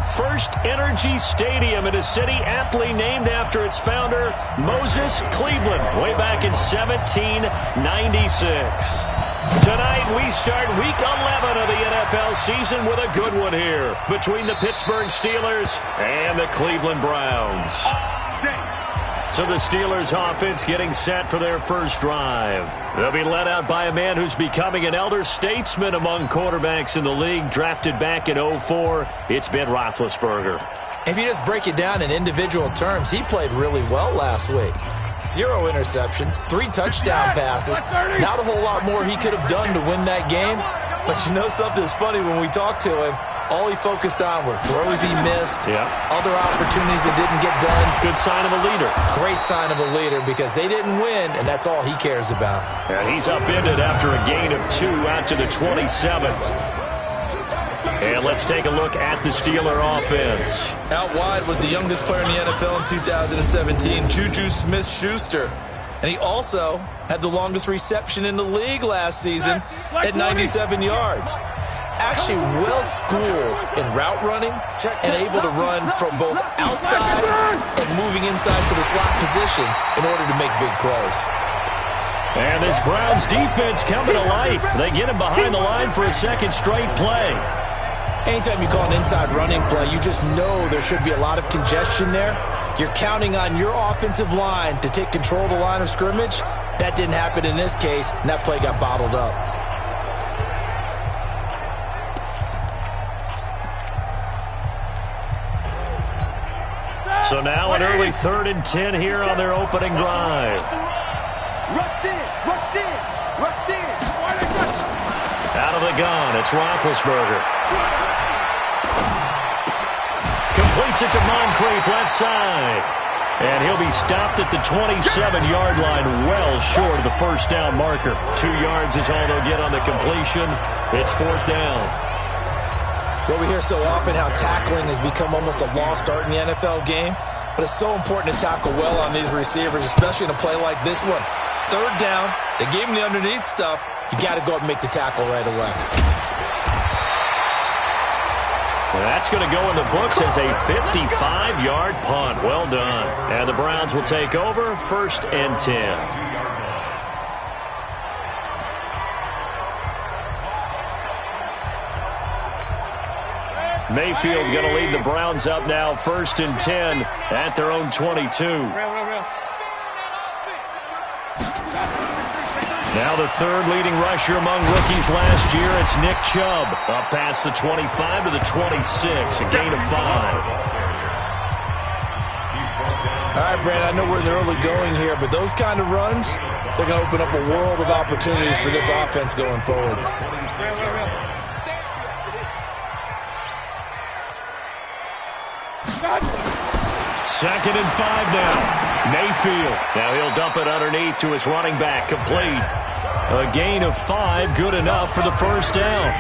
at First Energy Stadium in a city aptly named after its founder, Moses Cleveland, way back in 1796. Tonight, we start Week 11 of the NFL season with a good one here between the Pittsburgh Steelers and the Cleveland Browns. So the Steelers offense getting set for their first drive. They'll be led out by a man who's becoming an elder statesman among quarterbacks in the league, drafted back in 2004. It's Ben Roethlisberger. If you just break it down in individual terms, he played really well last week. 0 interceptions, 3 touchdown passes. Not a whole lot more he could have done to win that game. But you know something's funny when we talked to him. All he focused on were throws he missed, other opportunities that didn't get done. Good sign of a leader. Great sign of a leader because they didn't win, and that's all he cares about. And he's upended after a gain of 2 out to the 27. And let's take a look at the Steeler offense. Out wide was the youngest player in the NFL in 2017, Juju Smith-Schuster. And he also had the longest reception in the league last season at 97 yards. Actually well-schooled in route running and able to run from both outside and moving inside to the slot position in order to make big plays. And this Browns defense coming to life. They get him behind the line for a second straight play. Anytime you call an inside running play, you just know there should be a lot of congestion there. You're counting on your offensive line to take control of the line of scrimmage. That didn't happen in this case, and that play got bottled up. So now an early 3rd and 10 here on their opening drive. Rush in, rush in, rush in. Out of the gun, it's Roethlisberger. Completes it to Moncrief, left side. And he'll be stopped at the 27-yard line, well short of the first down marker. 2 yards is all they'll get on the completion. It's 4th down. Well, we hear so often how tackling has become almost a lost art in the NFL game. But it's so important to tackle well on these receivers, especially in a play like this one. 3rd down, they gave him the underneath stuff. You got to go up and make the tackle right away. Well, that's going to go in the books as a 55-yard punt. Well done. And the Browns will take over, 1st and 10. Mayfield going to lead the Browns up now, 1st and 10 at their own 22. Now the 3rd leading rusher among rookies last year, it's Nick Chubb. Up past the 25 to the 26, a gain of 5. All right, Brandon, I know we're in the early going here, but those kind of runs, they're going to open up a world of opportunities for this offense going forward. 2nd and 5 now. Mayfield. Now he'll dump it underneath to his running back. Complete. A gain of 5. Good enough for the first down.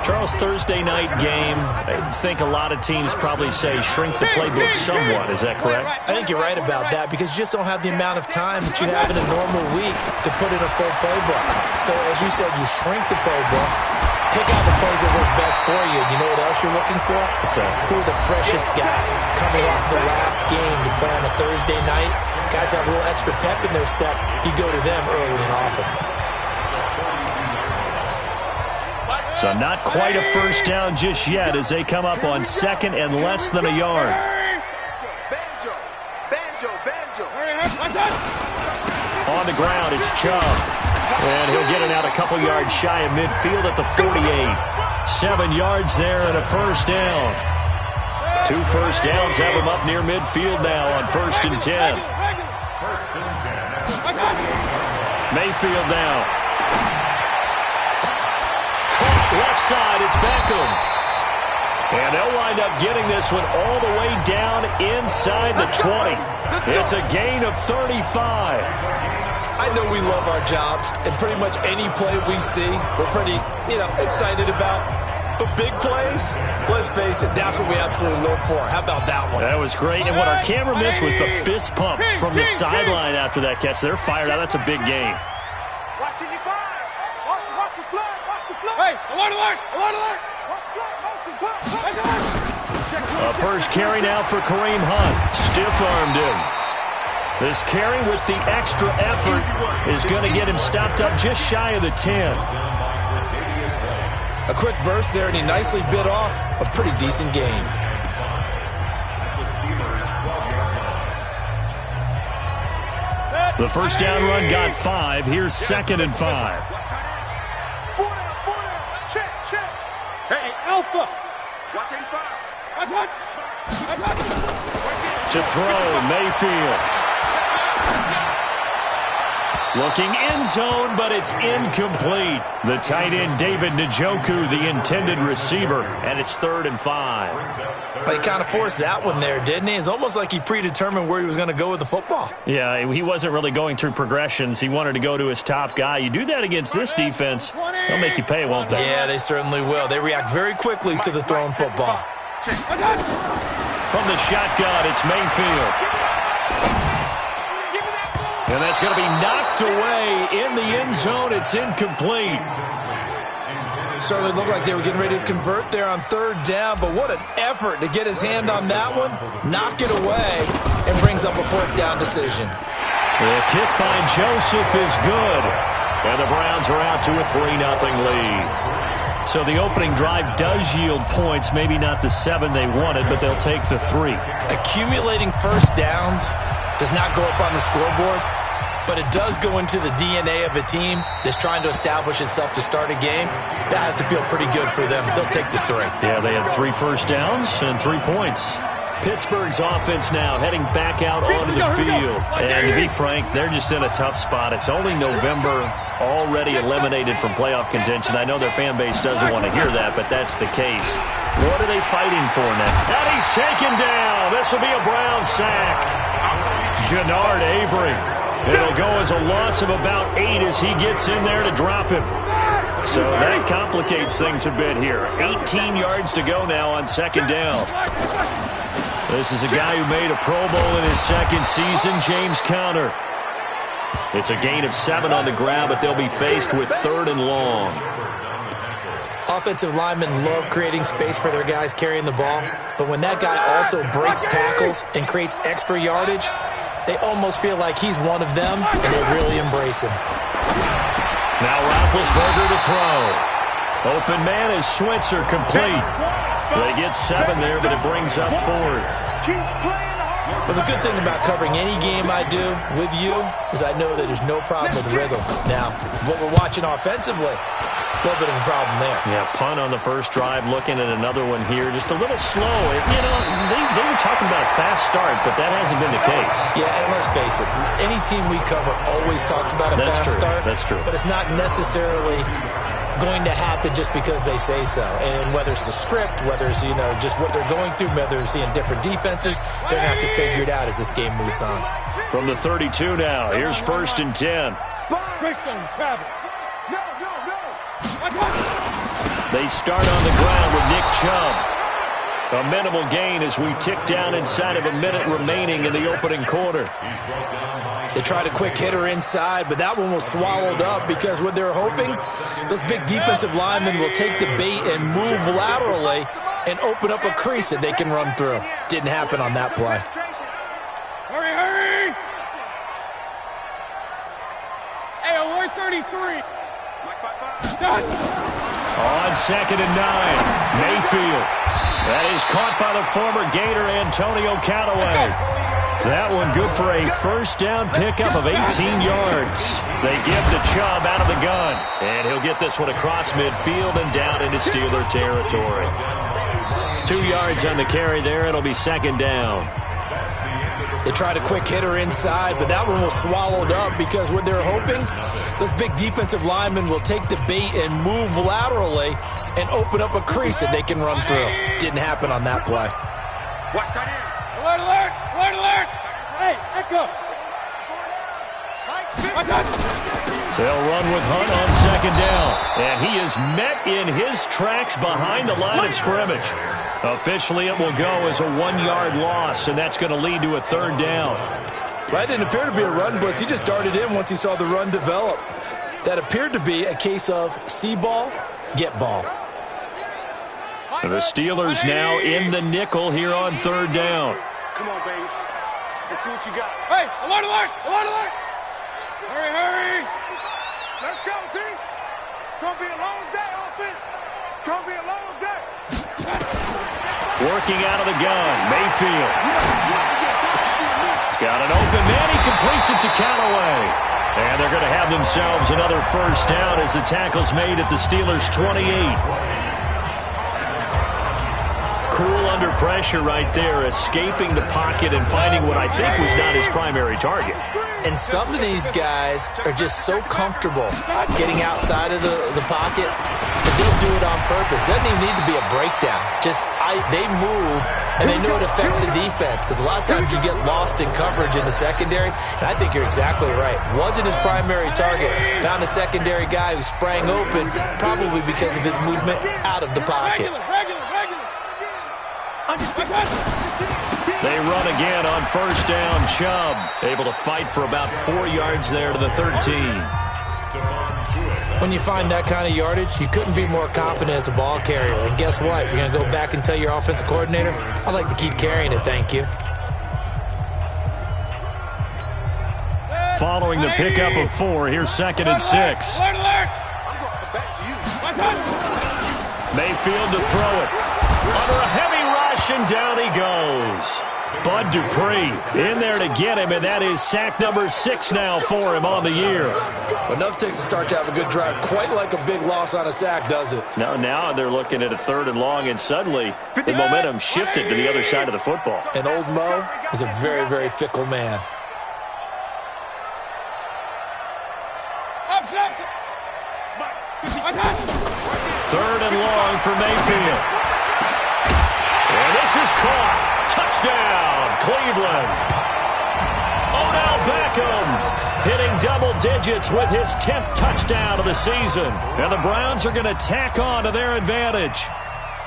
Charles, Thursday night game. I think a lot of teams probably say shrink the playbook somewhat. Is that correct? I think you're right about that because you just don't have the amount of time that you have in a normal week to put in a full playbook. So as you said, you shrink the playbook. Pick out the plays that work best for you. You know what else you're looking for? Who are the freshest guys coming off the last game to play on a Thursday night? Guys have a little extra pep in their step. You go to them early and often. So not quite a first down just yet as they come up on 2nd and less than a yard. On the ground, it's Chubb. And he'll get it out a couple yards shy of midfield at the 48. 7 yards there and a first down. 2 first downs have him up near midfield now on 1st and 10. Mayfield now. Caught left side, it's Beckham. And they'll wind up getting this one all the way down inside the 20. It's a gain of 35. I know we love our jobs, and pretty much any play we see, we're pretty, excited about. But big plays, let's face it, that's what we absolutely look for. How about that one? That was great, and what our camera missed was the fist pumps from the sideline after that catch. They're fired out. That's a big game. Watch the flood, watch the flood. Hey, alert, alert, alert, alert. Watch the flood, motion, A first carry now for Kareem Hunt. Stiff-armed him. This carry with the extra effort is going to get him stopped up just shy of the 10. A quick burst there, and he nicely bit off a pretty decent gain. The first down run got 5. Here's 2nd and 5. Check. Hey, Alpha. Watch 85. To throw, Mayfield. Looking end zone, but it's incomplete. The tight end, David Njoku, the intended receiver, and it's 3rd and 5. But he kind of forced that one there, didn't he? It's almost like he predetermined where he was going to go with the football. Yeah, he wasn't really going through progressions. He wanted to go to his top guy. You do that against this defense, they'll make you pay, won't they? Yeah, they certainly will. They react very quickly to the thrown football. From the shotgun, it's Mayfield. And that's going to be knocked away in the end zone. It's incomplete. Certainly looked like they were getting ready to convert there on 3rd down, but what an effort to get his hand on that one, knock it away, and brings up a 4th down decision. The kick by Joseph is good, and the Browns are out to a 3-0 lead. So the opening drive does yield points, maybe not the 7 they wanted, but they'll take the 3. Accumulating first downs does not go up on the scoreboard, but it does go into the DNA of a team that's trying to establish itself to start a game. That has to feel pretty good for them. They'll take the 3. Yeah, they had 3 first downs and 3 points. Pittsburgh's offense now heading back out onto the field. And to be frank, they're just in a tough spot. It's only November, already eliminated from playoff contention. I know their fan base doesn't want to hear that, but that's the case. What are they fighting for now? And he's taken down. This will be a Brown sack. Jannard Avery. It'll go as a loss of about 8 as he gets in there to drop him. So that complicates things a bit here. 18 yards to go now on 2nd down. This is a guy who made a Pro Bowl in his 2nd season, James Conner. It's a gain of 7 on the ground, but they'll be faced with 3rd and long. Offensive linemen love creating space for their guys carrying the ball, but when that guy also breaks tackles and creates extra yardage, they almost feel like he's one of them, and they really embrace him. Now Roethlisberger to throw. Open man is Switzer, complete. They get 7 there, but it brings up 4th. Well, the good thing about covering any game I do with you is I know that there's no problem with rhythm. Now, what we're watching offensively, a little bit of a problem there. Yeah, punt on the first drive, looking at another one here. Just a little slow. You know, they were talking about a fast start, but that hasn't been the case. Yeah, and let's face it, any team we cover always talks about a fast start. That's true. But it's not necessarily going to happen just because they say so. And whether it's the script, whether it's, just what they're going through, whether they're seeing different defenses, they're going to have to figure it out as this game moves on. From the 32 now, here's 1st and 10. They start on the ground with Nick Chubb. A minimal gain as we tick down inside of a minute remaining in the opening quarter. They tried a quick hitter inside, but that one was swallowed up because what they're hoping, those big defensive linemen will take the bait and move laterally and open up a crease that they can run through. Didn't happen on that play. Hurry! Hey, 133. On 2nd and 9, Mayfield. That is caught by the former Gator Antonio Callaway. That one good for a first down pickup of 18 yards. They give to Chubb out of the gun. And he'll get this one across midfield and down into Steeler territory. 2 yards on the carry there. It'll be 2nd down. They tried a quick hitter inside, but that one was swallowed up because what they're hoping, those big defensive linemen will take the bait and move laterally and open up a crease that they can run through. Didn't happen on that play. Watch that in. Alert, alert, alert, alert. Hey, echo. They'll run with Hunt on 2nd down. And he is met in his tracks behind the line of scrimmage. Officially, it will go as a 1-yard loss, and that's going to lead to a 3rd down. Well, that didn't appear to be a run blitz. He just darted in once he saw the run develop. That appeared to be a case of see ball, get ball. And the Steelers now in the nickel here on third down. Come on, baby. Let's see what you got. Hey, alert, alert, alert, alert. Hurry, hurry. Let's go, D. It's going to be a long day, offense. It's going to be a long day. Working out of the gun, Mayfield. He's got an open man. He completes it to Callaway. And they're going to have themselves another first down as the tackle's made at the Steelers' 28. Cool under pressure right there, escaping the pocket and finding what I think was not his primary target. And some of these guys are just so comfortable getting outside of the pocket that they'll do it on purpose. It doesn't even need to be a breakdown. They move, and they know it affects the defense because a lot of times you get lost in coverage in the secondary, and I think you're exactly right. Wasn't his primary target. Found a secondary guy who sprang open, probably because of his movement out of the pocket. They run again on first down. Chubb able to fight for about 4 yards there to the 13. When you find that kind of yardage, you couldn't be more confident as a ball carrier. And guess what? You're going to go back and tell your offensive coordinator, I'd like to keep carrying it, thank you. Following the pickup of 4, here's 2nd and 6. Alert, alert. I'm going back to you. Mayfield to throw it. Under a heavy rush, and down he goes. Bud Dupree in there to get him, and that is sack number 6 now for him on the year. But enough takes to start to have a good drive. Quite like a big loss on a sack, does it? Now they're looking at a 3rd and long, and suddenly the momentum shifted to the other side of the football. And old Mo is a very, very fickle man. Third and long for Mayfield. And this is caught. Touchdown, Cleveland. Odell Beckham hitting double digits with his 10th touchdown of the season. And the Browns are going to tack on to their advantage.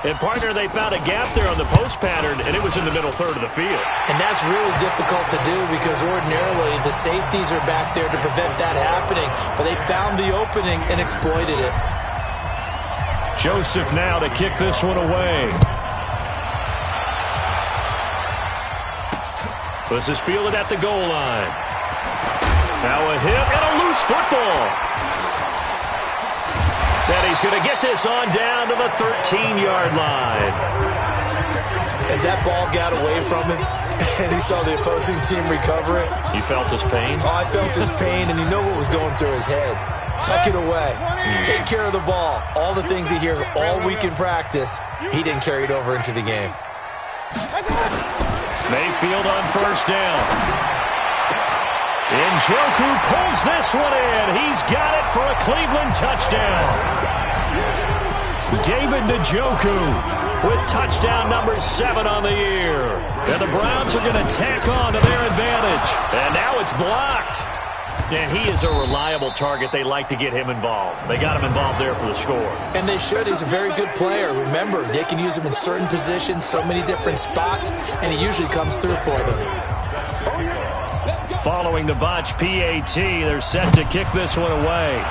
And, partner, they found a gap there on the post pattern, and it was in the middle third of the field. And that's really difficult to do because ordinarily the safeties are back there to prevent that happening. But they found the opening and exploited it. Joseph now to kick this one away. This is fielded at the goal line. Now a hit and a loose football. And he's going to get this on down to the 13-yard line. As that ball got away from him and he saw the opposing team recover it. You felt his pain? Oh, I felt his pain, and you know what was going through his head. Tuck it away. Take care of the ball. All the things he hears all week in practice, he didn't carry it over into the game. Mayfield on first down. Njoku pulls this one in. He's got it for a Cleveland touchdown. David Njoku with touchdown number 7 on the year. And the Browns are going to tack on to their advantage. And now it's blocked. And he is a reliable target. They like to get him involved. They got him involved there for the score. And they should. He's a very good player. Remember, they can use him in certain positions, so many different spots, and he usually comes through for them. Following the botch PAT, they're set to kick this one away.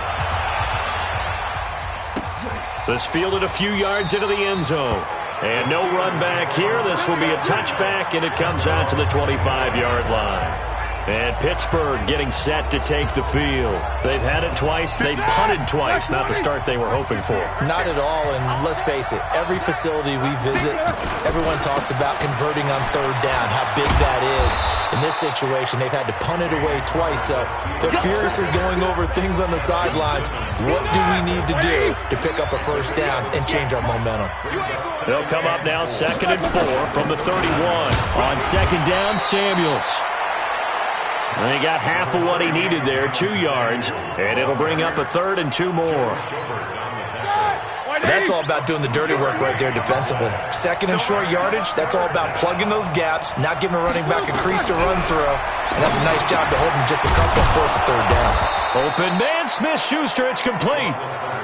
This fielded a few yards into the end zone. And no run back here. This will be a touchback, and it comes out to the 25-yard line. And Pittsburgh getting set to take the field. They've had it twice. They've punted twice. Not the start they were hoping for. Not at all, and let's face it, every facility we visit, everyone talks about converting on third down, how big that is. In this situation, they've had to punt it away twice, so they're furiously going over things on the sidelines. What do we need to do to pick up a first down and change our momentum? They'll come up now 2nd and 4 from the 31. On second down, Samuels. And he got half of what he needed there, 2 yards, and it'll bring up a 3rd and 2 more. That's all about doing the dirty work right there defensively. 2nd and short yardage, that's all about plugging those gaps, not giving a running back a crease to run through, and that's a nice job to hold him just a couple and force a 3rd down. Open man, Smith-Schuster, it's complete.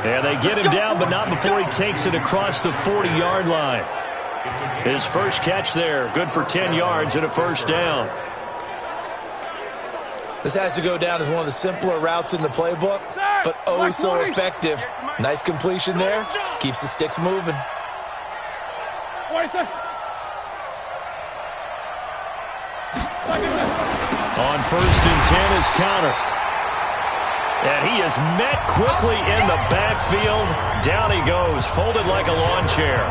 And they get him down, but not before he takes it across the 40-yard line. His first catch there, good for 10 yards and a first down. This has to go down as one of the simpler routes in the playbook, but oh so effective. Nice completion there. Keeps the sticks moving. On 1st and 10 is Connor. And he is met quickly in the backfield. Down he goes, folded like a lawn chair.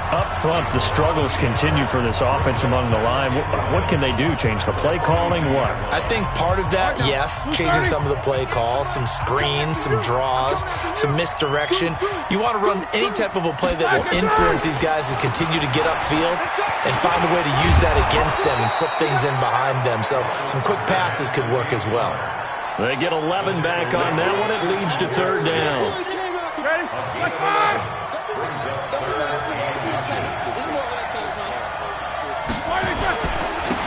Up front, the struggles continue for this offense among the line. What can they do? Change the play calling? What? I think part of that, yes, changing some of the play calls, some screens, some draws, some misdirection. You want to run any type of a play that will influence these guys to continue to get upfield and find a way to use that against them and slip things in behind them. So some quick passes could work as well. They get 11 back on that one. It leads to 3rd down. Ready?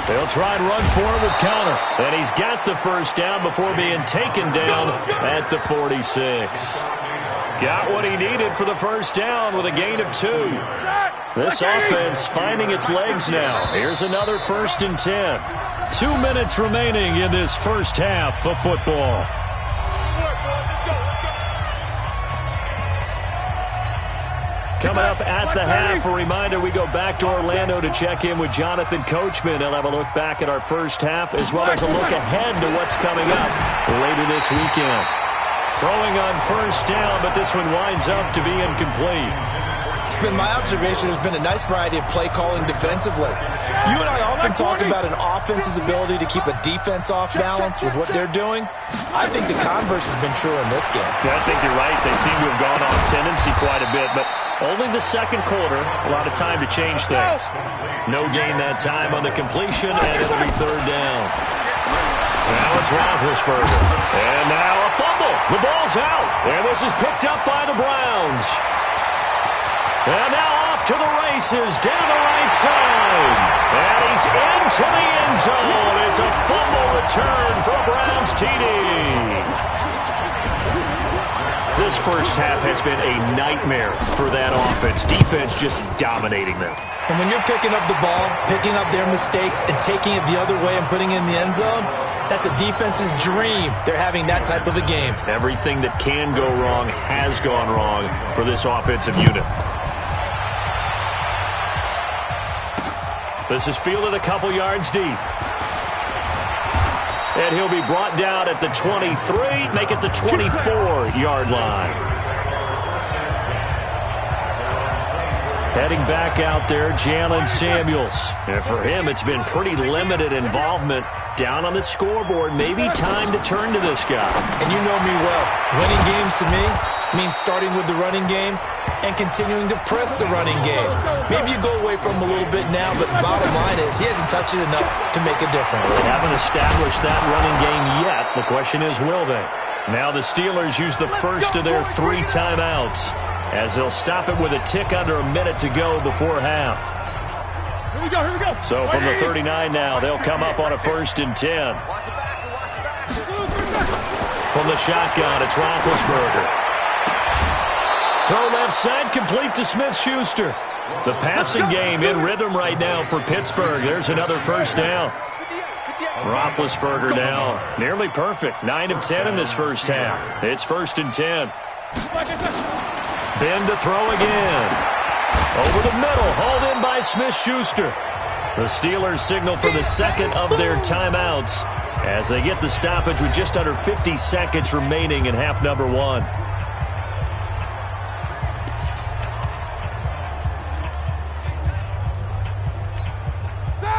They'll try and run for it with Connor. And he's got the 1st down before being taken down at the 46. Got what he needed for the 1st down with a gain of 2. This offense finding its legs now. Here's another 1st and 10. 2 minutes remaining in this first half of football. Coming up at the half, a reminder, we go back to Orlando to check in with Jonathan Coachman. He'll have a look back at our first half as well as a look ahead to what's coming up later this weekend. Throwing on 1st down, but this one winds up to be incomplete. It's been my observation there's been a nice variety of play calling defensively. You and I often talk about an offense's ability to keep a defense off balance with what they're doing. I think the converse has been true in this game. Yeah, I think you're right. They seem to have gone off tendency quite a bit, but only the 2nd quarter, a lot of time to change things. No gain that time on the completion, and it'll be 3rd down. Now it's Roethlisberger. And now a fumble. The ball's out. And this is picked up by the Browns. And now off to the races down the right side. And he's into the end zone. It's a fumble return for a Browns TD. This first half has been a nightmare for that offense. Defense just dominating them. And when you're picking up the ball, picking up their mistakes, and taking it the other way and putting it in the end zone, that's a defense's dream. They're having that type of a game. Everything that can go wrong has gone wrong for this offensive unit. This is fielded a couple yards deep. And he'll be brought down at the 23, make it the 24-yard line. Heading back out there, Jalen Samuels. And for him, it's been pretty limited involvement down on the scoreboard. Maybe time to turn to this guy. And you know me well. Winning games to me means starting with the running game and continuing to press the running game. Maybe you go away from him a little bit now, but bottom line is he hasn't touched it enough to make a difference. They haven't established that running game yet. The question is, will they? Now the Steelers use the first of their 3 timeouts as they'll stop it with a tick under a minute to go before half. Here we go. So from the 39 now, they'll come up on a 1st and 10. From the shotgun, it's Roethlisberger. Throw left side, complete to Smith-Schuster. The passing game in rhythm right now for Pittsburgh. There's another 1st down. Roethlisberger now nearly perfect. 9 of 10 in this first half. It's 1st and 10. Ben to throw again. Over the middle, hauled in by Smith-Schuster. The Steelers signal for the 2nd of their timeouts as they get the stoppage with just under 50 seconds remaining in half number 1.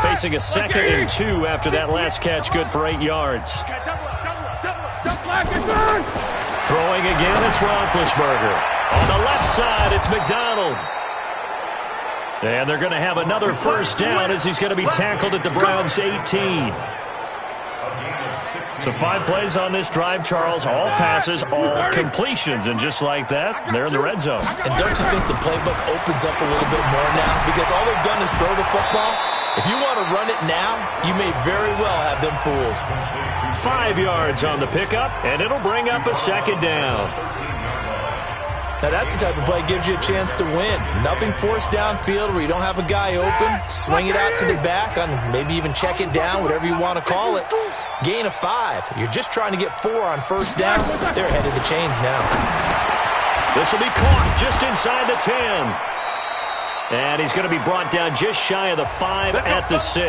Facing a 2nd and 2 after that last catch, good for 8 yards. Throwing again, it's Roethlisberger. On the left side, it's McDonald. And they're going to have another 1st down as he's going to be tackled at the Browns' 18. So 5 plays on this drive, Charles. All passes, all completions. And just like that, they're in the red zone. And don't you think the playbook opens up a little bit more now? Because all they've done is throw the football. If you want to run it now, you may very well have them fooled. 5 yards on the pickup, and it'll bring up a 2nd down. Now, that's the type of play that gives you a chance to win. Nothing forced downfield where you don't have a guy open. Swing it out to the back, on maybe even check it down, whatever you want to call it. Gain of 5. You're just trying to get 4 on 1st down. They're ahead of the chains now. This will be caught just inside the 10. And he's going to be brought down just shy of the 5 at the 6.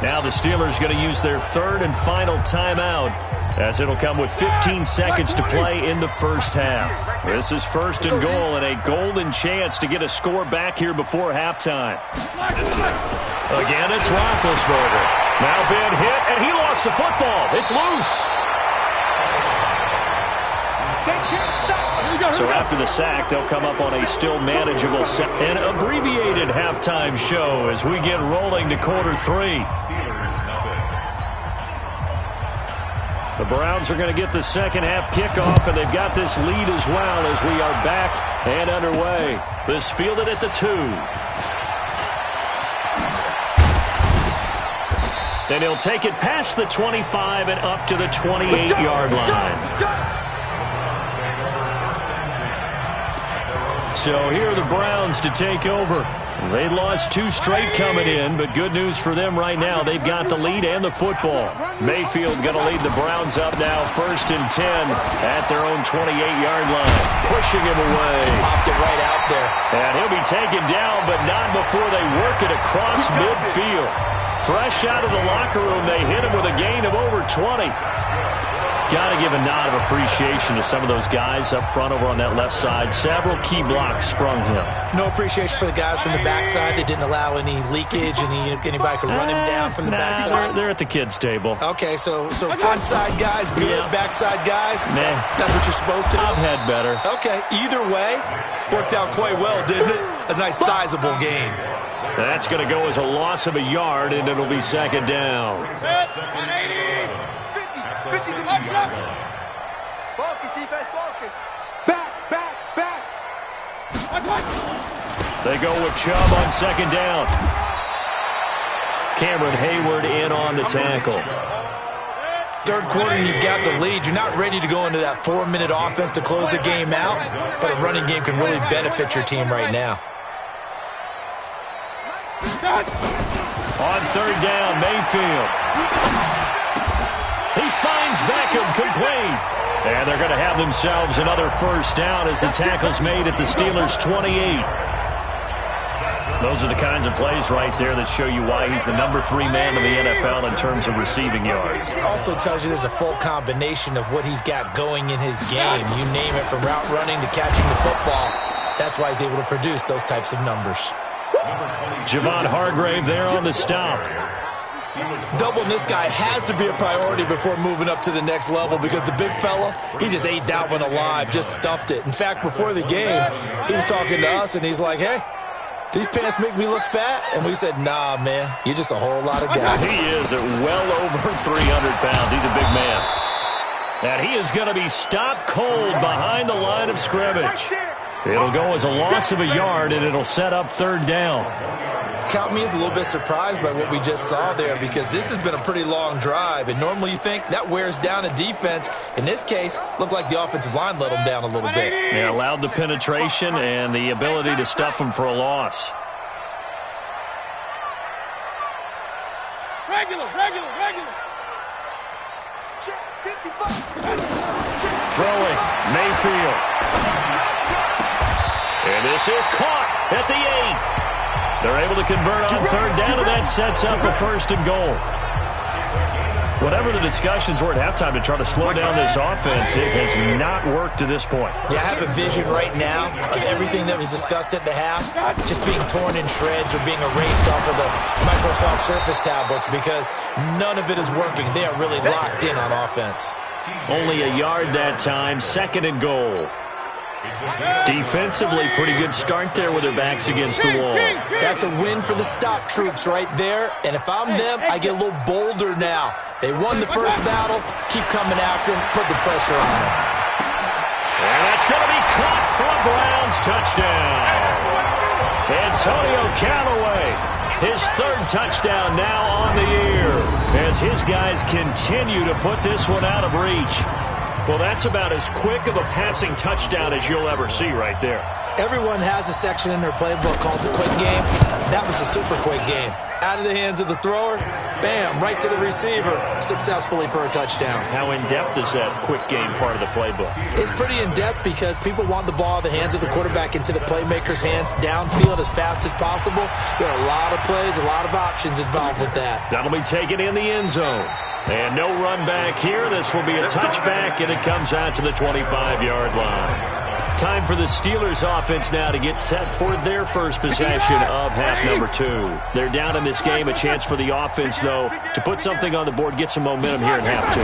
Now the Steelers going to use their third and final timeout, as it'll come with 15 seconds to play in the first half. This is first and goal and a golden chance to get a score back here before halftime. Again, it's Roethlisberger. Now been hit, and he lost the football. It's loose. So after the sack, they'll come up on a still manageable an abbreviated halftime show as we get rolling to quarter 3. The Browns are going to get the second half kickoff, and they've got this lead as well as we are back and underway. This fielded at the 2. Then he'll take it past the 25 and up to the 28-yard line. So here are the Browns to take over. They lost 2 straight coming in, but good news for them right now. They've got the lead and the football. Mayfield going to lead the Browns up now, 1st and 10 at their own 28-yard line. Pushing him away. Popped it right out there. And he'll be taken down, but not before they work it across midfield. Fresh out of the locker room, they hit him with a gain of over 20. Got to give a nod of appreciation to some of those guys up front over on that left side. Several key blocks sprung him. No appreciation for the guys from the backside. They didn't allow any leakage, and anybody could run him down from the backside. They're at the kids' table. Okay, so front side guys good, backside guys, man, that's what you're supposed to do. I've had better. Okay, either way, worked out quite well, didn't it? A nice sizable gain. That's going to go as a loss of a yard, and it'll be second down. 50, focus, defense, focus. Back. They go with Chubb on second down. Cameron Hayward in on the tackle. Third quarter, and you've got the lead. You're not ready to go into that 4-minute offense to close the game out, but a running game can really benefit your team right now. On third down, Mayfield. He finds Beckham complete. And they're going to have themselves another first down as the tackle's made at the Steelers' 28. Those are the kinds of plays right there that show you why he's the number 3 man in the NFL in terms of receiving yards. Also tells you there's a full combination of what he's got going in his game. You name it, from route running to catching the football. That's why he's able to produce those types of numbers. Javon Hargrave there on the stop. Doubling this guy has to be a priority before moving up to the next level, because the big fella, he just ate that one alive, just stuffed it. In fact, before the game, he was talking to us, and he's like, hey, these pants make me look fat? And we said, nah, man, you're just a whole lot of guy. He is at well over 300 pounds. He's a big man. And he is going to be stopped cold behind the line of scrimmage. It'll go as a loss of a yard, and it'll set up third down. Count me as a little bit surprised by what we just saw there, because this has been a pretty long drive, and normally you think that wears down a defense. In this case, looked like the offensive line let them down a little bit. Yeah, allowed the penetration and the ability to stuff them for a loss. Regular. Throwing, Mayfield. And this is caught at the 8. They're able to convert on third down, and that sets up a first and goal. Whatever the discussions were at halftime to try to slow down this offense, it has not worked to this point. Yeah, I have a vision right now of everything that was discussed at the half just being torn in shreds or being erased off of the Microsoft Surface tablets, because none of it is working. They are really locked in on offense. Only a yard that time, second and goal. Defensively, pretty good start there with their backs against the wall. That's a win for the stop troops right there. And if I'm them, I get a little bolder now. They won the first battle. Keep coming after them. Put the pressure on them. And that's going to be caught for a Browns touchdown. Antonio Callaway, his third touchdown now on the year, as his guys continue to put this one out of reach. Well, that's about as quick of a passing touchdown as you'll ever see right there. Everyone has a section in their playbook called the quick game. That was a super quick game. Out of the hands of the thrower, bam, right to the receiver, successfully for a touchdown. How in-depth is that quick game part of the playbook? It's pretty in-depth because people want the ball in the hands of the quarterback into the playmaker's hands downfield as fast as possible. There are a lot of plays, a lot of options involved with that. That'll be taken in the end zone. And no run back here. This will be a touchback, and it comes out to the 25-yard line. Time for the Steelers offense now to get set for their first possession of half number 2. They're down in this game. A chance for the offense, though, to put something on the board, get some momentum here in half 2.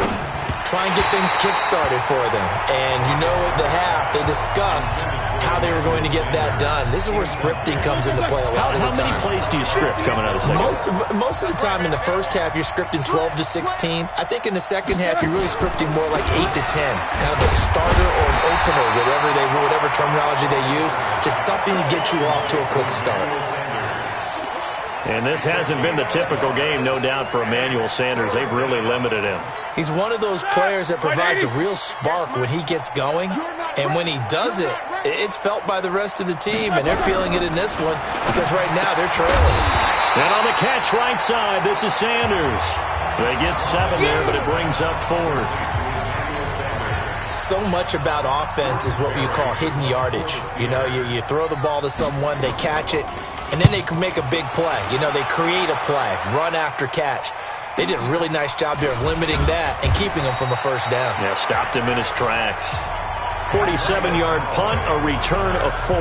Try and get things kick-started for them. And you know at the half, they discussed how they were going to get that done. This is where scripting comes into play a lot of the time. How many plays do you script coming out of second? Most of the time in the first half, you're scripting 12 to 16. I think in the second half, you're really scripting more like 8 to 10. Kind of a starter or an opener, whatever terminology they use. Just something to get you off to a quick start. And this hasn't been the typical game, no doubt, for Emmanuel Sanders. They've really limited him. He's one of those players that provides a real spark when he gets going. And when he does it, it's felt by the rest of the team. And they're feeling it in this one because right now they're trailing. And on the catch right side, this is Sanders. They get 7 there, but it brings up 4th. So much about offense is what you call hidden yardage. You know, you throw the ball to someone, they catch it, and then they can make a big play. You know, they create a play, run after catch. They did a really nice job there of limiting that and keeping him from a first down. Yeah, stopped him in his tracks. 47-yard punt, a return of 4.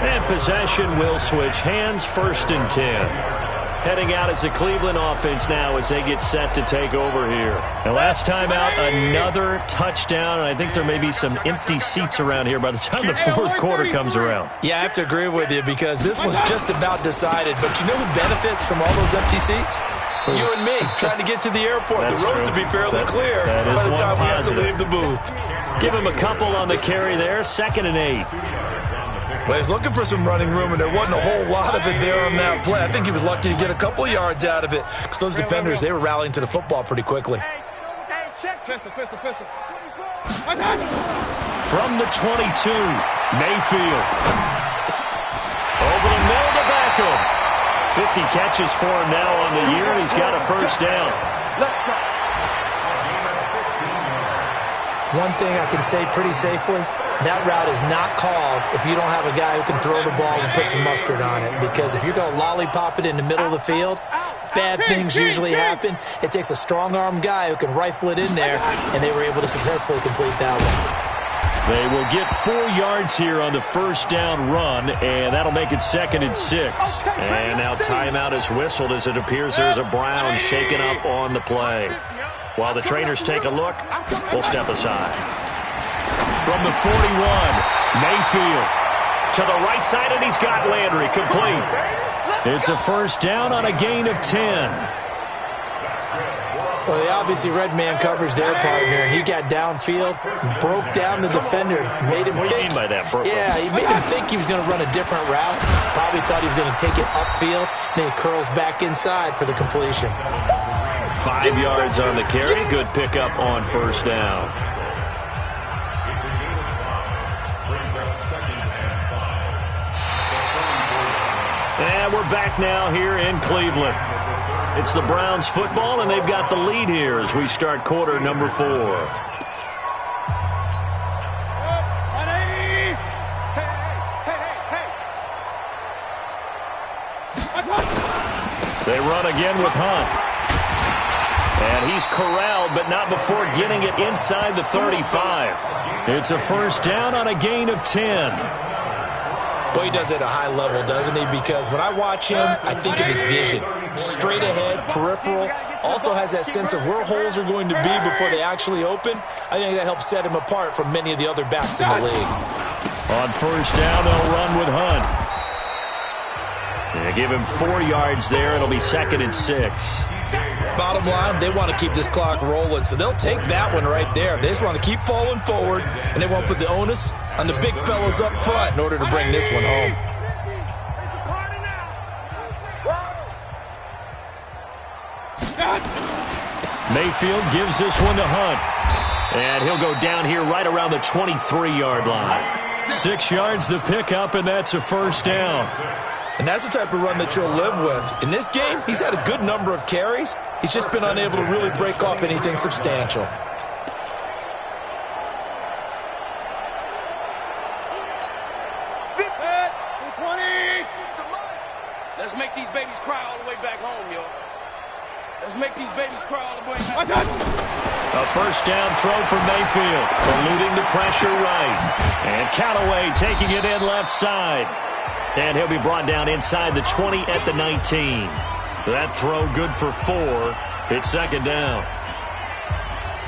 And possession will switch hands, 1st and 10. Heading out as the Cleveland offense now as they get set to take over here. And last time out, another touchdown. And I think there may be some empty seats around here by the time the 4th quarter comes around. Yeah, I have to agree with you because this one's just about decided. But you know who benefits from all those empty seats? You and me, trying to get to the airport. The roads will be fairly clear by the time we have to leave the booth. Give him a couple on the carry there, 2nd and 8. Well, he's looking for some running room, and there wasn't a whole lot of it there on that play. I think he was lucky to get a couple yards out of it because those defenders, they were rallying to the football pretty quickly. From the 22, Mayfield. Over the middle to Beckham. 50 catches for him now on the year, and he's got a first down. One thing I can say pretty safely, that route is not called if you don't have a guy who can throw the ball and put some mustard on it. Because if you're going to lollipop it in the middle of the field, bad things usually happen. It takes a strong-arm guy who can rifle it in there, and they were able to successfully complete that one. They will get 4 yards here on the first down run, and that'll make it 2nd and 6. And now timeout is whistled as it appears there's a Brown shaken up on the play. While the trainers take a look, we'll step aside. From the 41, Mayfield to the right side, and he's got Landry complete. It's a first down on a gain of 10. Well, they obviously red man covers their partner, and he got downfield, broke down the defender, made him think. What do you mean by that? Yeah, he made him think he was going to run a different route. Probably thought he was going to take it upfield, then he curls back inside for the completion. 5 yards on the carry. Good pickup on first down. And we're back now here in Cleveland. It's the Browns football, and they've got the lead here as we start quarter number 4. They run again with Hunt. And he's corralled, but not before getting it inside the 35. It's a first down on a gain of 10. Boy, he does it at a high level, doesn't he? Because when I watch him, I think of his vision. Straight ahead, peripheral. Also has that sense of where holes are going to be before they actually open. I think that helps set him apart from many of the other backs in the league. On first down, they'll run with Hunt. They give him 4 yards there. It'll be 2nd and 6. Bottom line, they want to keep this clock rolling, so they'll take that one right there. They just want to keep falling forward, and they won't put the onus on the big fellas up front in order to bring this one home. Mayfield gives this one to Hunt. And he'll go down here right around the 23-yard line. 6 yards the pickup, and that's a first down. And that's the type of run that you'll live with. In this game, he's had a good number of carries. He's just been unable to really break off anything substantial. Let's make these babies cry all the way back home, yo. Let's make these babies cry all the way back home. A first down throw from Mayfield, eluding the pressure right. And Callaway taking it in left side. And he'll be brought down inside the 20 at the 19. That throw good for 4. It's second down.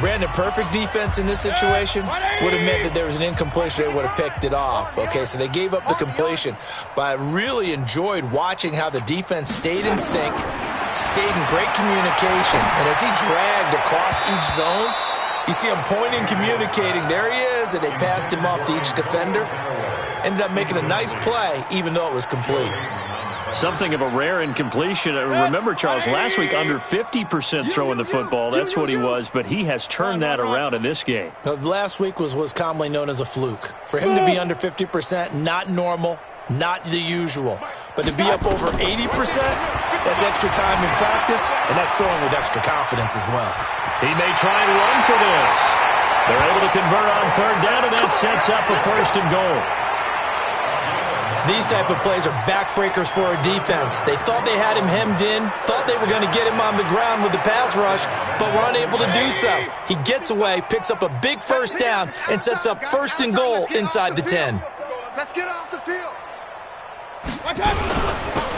Brandon, perfect defense in this situation would have meant that there was an incompletion. They would have picked it off. Okay, so they gave up the completion. But I really enjoyed watching how the defense stayed in sync, stayed in great communication. And as he dragged across each zone, you see him pointing, communicating. There he is, and they passed him off to each defender. Ended up making a nice play, even though it was complete. Something of a rare incompletion. Remember, Charles, last week under 50% throwing the football. That's what he was, but he has turned that around in this game. Last week was commonly known as a fluke. For him to be under 50%, not normal, not the usual. But to be up over 80%, that's extra time in practice, and that's throwing with extra confidence as well. He may try and run for this. They're able to convert on third down, and that sets up a first and goal. These type of plays are backbreakers for a defense. They thought they had him hemmed in, thought they were going to get him on the ground with the pass rush, but were unable to do so. He gets away, picks up a big first down, and sets up first and goal inside the 10. Let's get off the field.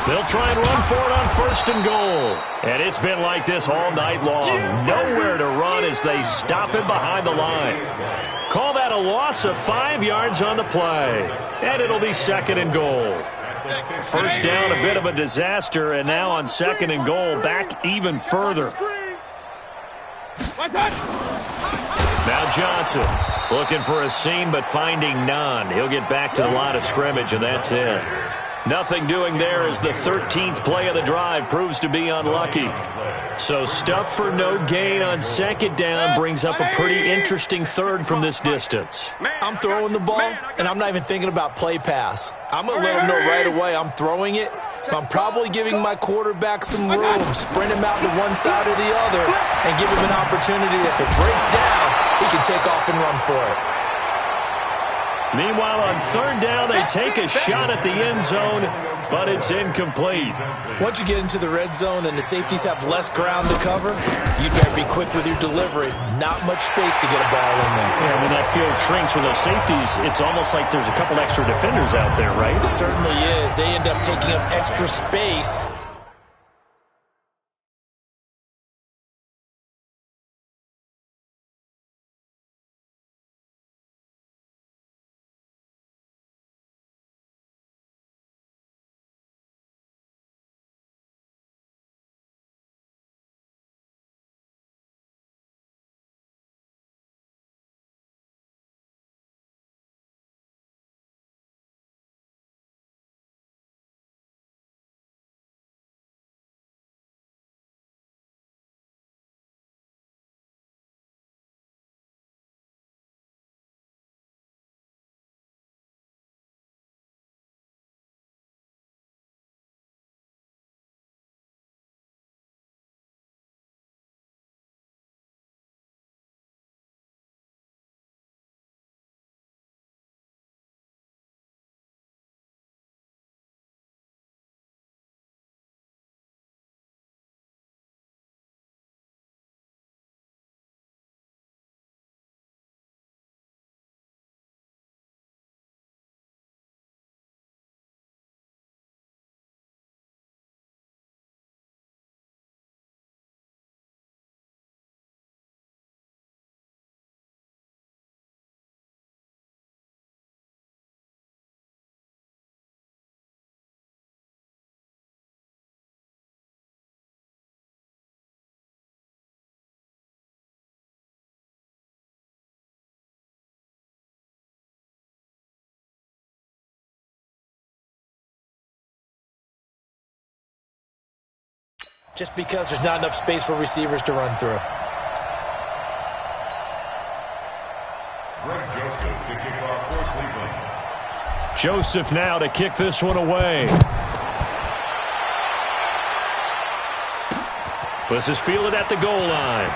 They'll try and run for it on first and goal. And it's been like this all night long. Nowhere to run as they stop him behind the line. Call that a loss of 5 yards on the play. And it'll be second and goal. First down, a bit of a disaster, and now on second and goal, back even further. Now Johnson looking for a seam, but finding none. He'll get back to the line of scrimmage, and that's it. Nothing doing there as the 13th play of the drive proves to be unlucky. So stuff for no gain on second down brings up a pretty interesting third from this distance. I'm throwing the ball, and I'm not even thinking about play pass. I'm going to let him know right away I'm throwing it. I'm probably giving my quarterback some room, sprint him out to one side or the other, and give him an opportunity. If it breaks down, he can take off and run for it. Meanwhile, on third down, they take a shot at the end zone, but it's incomplete. Once you get into the red zone and the safeties have less ground to cover, you'd better be quick with your delivery. Not much space to get a ball in there. Yeah, when that field shrinks with those safeties, it's almost like there's a couple extra defenders out there, right? It certainly is. They end up taking up extra space. Just because there's not enough space for receivers to run through. Greg Joseph to kick off for Cleveland. Joseph now to kick this one away. This is fielded at the goal line.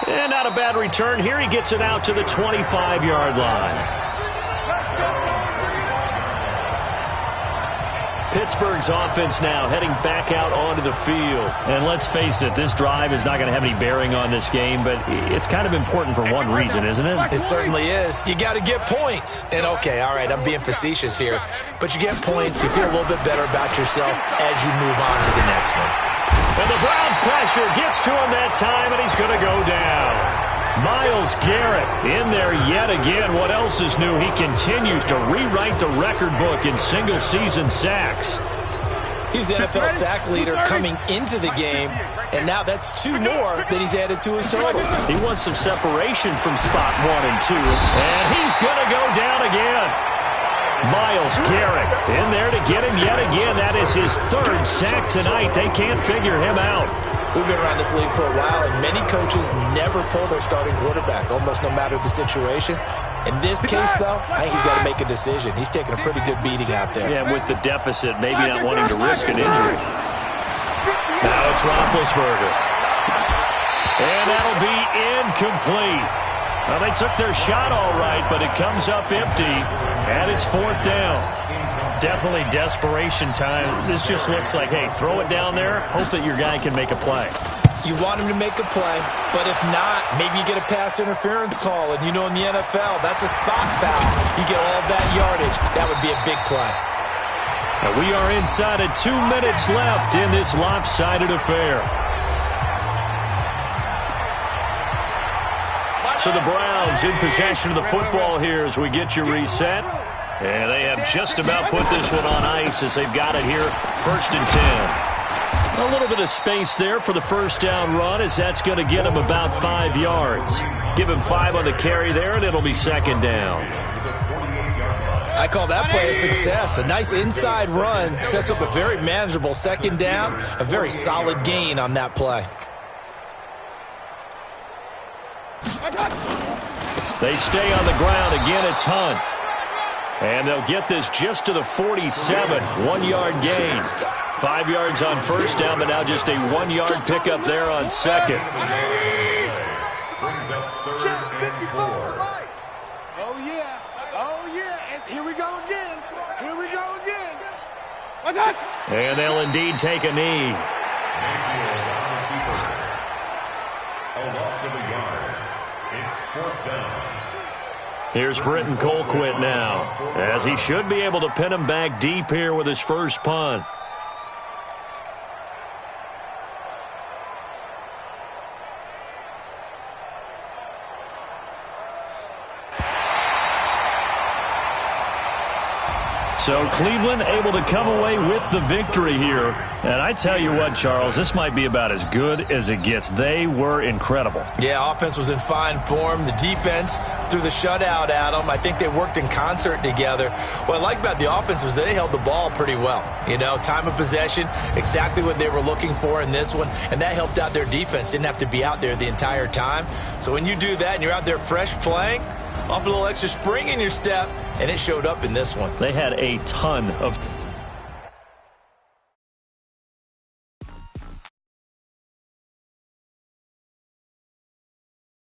And not a bad return here. He gets it out to the 25-yard line. Pittsburgh's offense now heading back out onto the field. And let's face it, this drive is not going to have any bearing on this game, but it's kind of important for one reason, isn't it? It certainly is. You got to get points. And okay, all right, I'm being facetious here, but you get points, you feel a little bit better about yourself as you move on to the next one. And the Browns' pressure gets to him that time, and he's going to go down. Myles Garrett in there yet again. What else is new? He continues to rewrite the record book in single-season sacks. He's the NFL sack leader coming into the game, and now that's 2 more that he's added to his total. He wants some separation from spot 1 and 2, and he's going to go down again. Myles Garrett in there to get him yet again. That is his 3rd sack tonight. They can't figure him out. We've been around this league for a while, and many coaches never pull their starting quarterback, almost no matter the situation. In this case, though, I think he's got to make a decision. He's taking a pretty good beating out there. Yeah, with the deficit, maybe not wanting to risk an injury. Now it's Roethlisberger. And that'll be incomplete. Well, they took their shot all right, but it comes up empty, and it's 4th down. Definitely desperation time. This just looks like, hey, throw it down there, hope that your guy can make a play. You want him to make a play, but if not, maybe you get a pass interference call, and you know in the NFL, that's a spot foul. You get all that yardage. That would be a big play. And we are inside of 2 minutes left in this lopsided affair. So the Browns in possession of the football here as we get you reset. And they have just about put this one on ice as they've got it here, 1st and 10. A little bit of space there for the first down run as that's going to get him about 5 yards. Give him 5 on the carry there, and it'll be 2nd down. I call that play a success. A nice inside run sets up a very manageable 2nd down, a very solid gain on that play. They stay on the ground. Again, it's Hunt. And they'll get this just to the 47, 1-yard gain. 5 yards on first down, but now just a 1-yard pickup there on 2nd. Oh, yeah. Oh, yeah. And here we go again. Here we go again. What's that? And they'll indeed take a knee. A loss of a yard. It's 4th down. Here's Britton Colquitt now, as he should be able to pin him back deep here with his first punt. So Cleveland able to come away with the victory here. And I tell you what, Charles, this might be about as good as it gets. They were incredible. Yeah, offense was in fine form. The defense threw the shutout at them. I think they worked in concert together. What I like about the offense was they held the ball pretty well. You know, time of possession, exactly what they were looking for in this one. And that helped out their defense. Didn't have to be out there the entire time. So when you do that and you're out there fresh playing, off a little extra spring in your step, and it showed up in this one. They had a ton of